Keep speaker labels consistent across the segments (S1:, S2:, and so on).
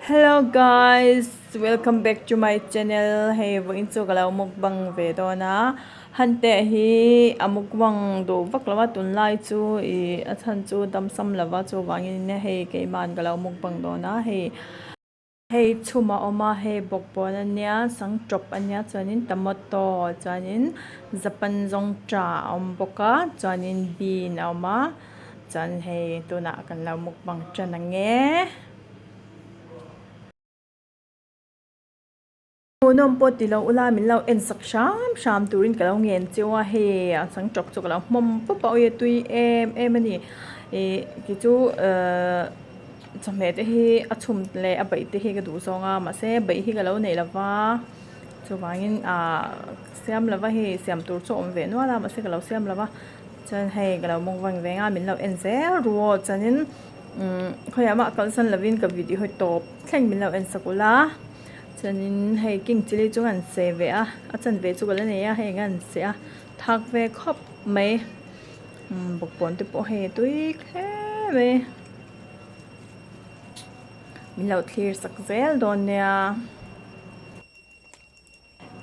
S1: Hello guys, welcome back to my channel. Hey, vo inso kalau mukbang ve do na hante hi amukbang do vak lawa tun lai chu I athan chu dam sam lawa chu wangin ne hey ke man kalau mukbang do na hey chuma oma hey bokpon ania sang chop ania chanin tomato chanin zapan zong cha boka chanin bean oma chan hey tuna kan lau mukbang chan nge nôm pot ti lo ula min lo en sak sham turin ka lo ngen chewa he sang chok chok lo mom pa pa ye tui em ani e ki chu chame te hi achum le a bai te hi ka du songa ma se bai hi ka lo nei lawa chu wangin siam lawa hi siam tur chu om ve no la ma se ka lo siam lawa chan hei ka lo mong wang venga min lo en zel ruo chanin khoyama kalsan lavin ka video hoi top thleng min lo en sakula chanin hei king chili chu an se ve a chan ve chu kala nei a hei ngan se a thak ve khop mai bokpon te po he tui khle ve min lo clear sak zel don nia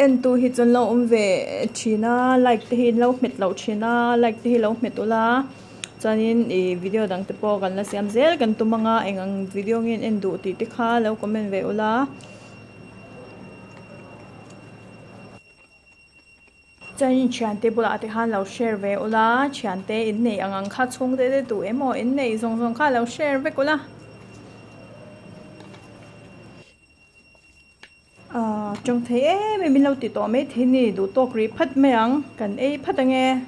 S1: en tu hi chon lo ve thina like te hi lo met lo thina like te hi lo met ula chanin video dang te po kan la siam zel kan tumanga engang video ngin en du ti te kha lo comment ve ula chanin chian te bula te han lo share ve ula chian te in nei angang kha chung te tu emo in nei zong zong kha lo share ve kula trong thấy mình lâu tị tỏ mấy thế này đủ to kri phát mấy ang cần phát nghe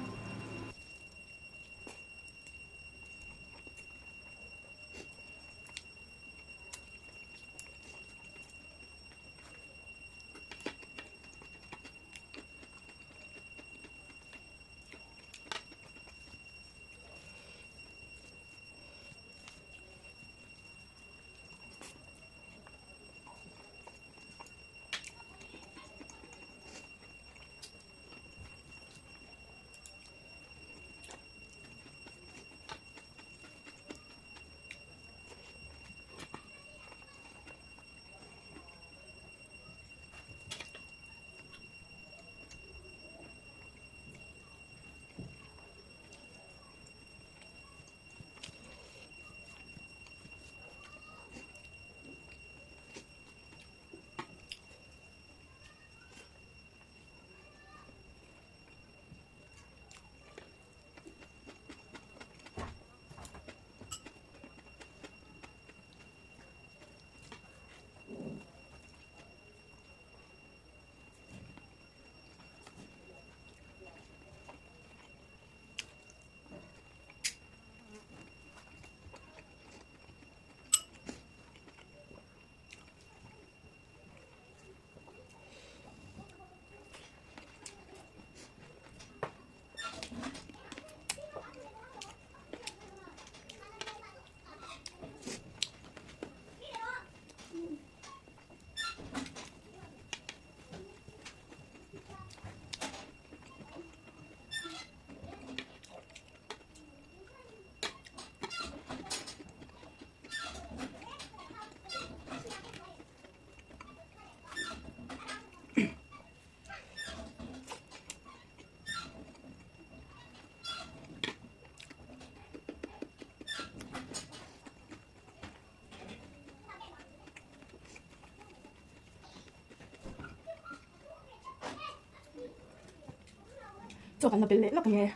S1: cho cái là bể lệ lắm nghe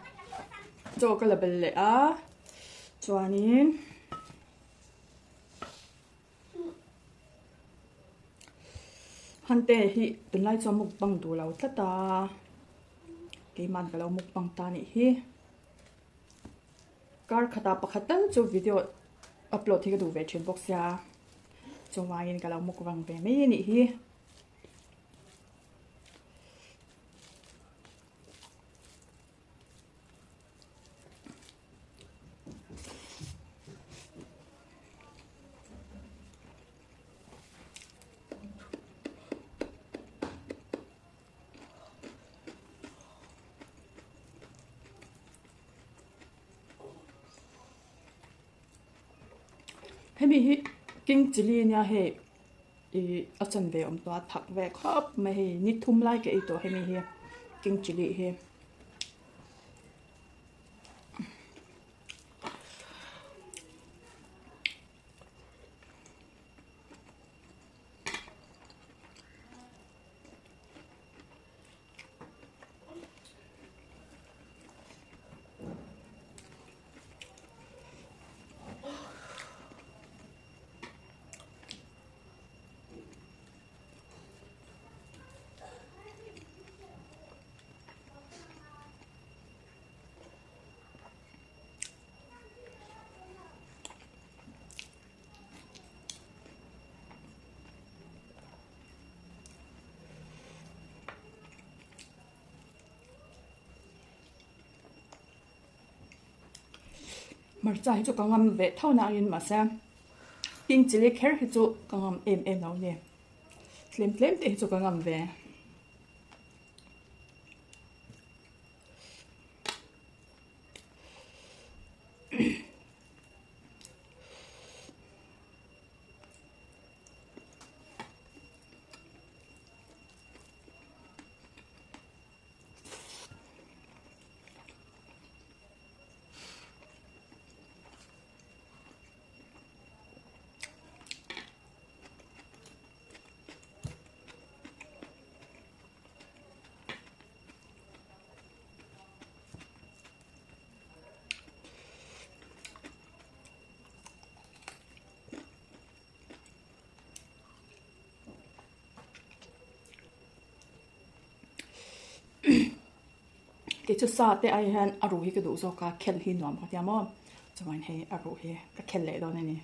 S1: cho cái là bể lệ á cho anh hante hi tun lai cho mukbang du lo tlata ke man ka lo mukbang ta ni hi kar khata pakhatal cho video upload thi ka du ve chin box ya cho wangin ka lo mukbang ve me ni hi Hemi hi king chili nya he ở chân về ông toát thắc về khóc mà hi nít thum lại cái tổ hay mi hi kinh chili hi mà trái cho con ngâm về thâu nào yên mà xem kinh chili kher hi chu con ngâm em nào nè tlem te cho con ngâm về cái chú sa te ai han aru hi cái đủ zo ka khel hi nuam ka tiamo chuan he aru hi ka khel le do ne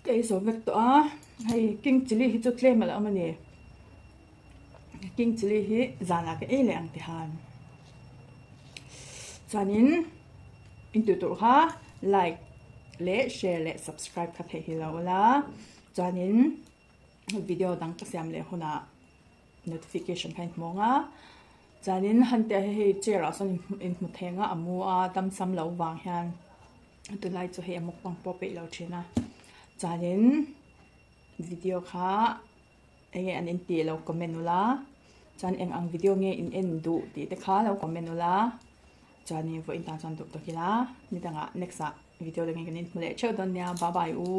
S1: cái số việc đó hay kinh chili hi chút lên mà là ông này kinh chili hi dàn là cái lẹng thì hàn cho nên in tụi ha like le share le subscribe ka the hi lo la cho nên video đăng cái xem le hona notification kind monga cho nên han te he che ra son in mu thenga amua tam sam lo wang hian tu lai chu he mukbang po pe lo thina cho nên video kha enge an in ti lo comment la chan eng ang video nge in en du ti te kha lo comment la chani vo in ta chan du to kila ni tanga next video le nge nin mule che don nya bye bye u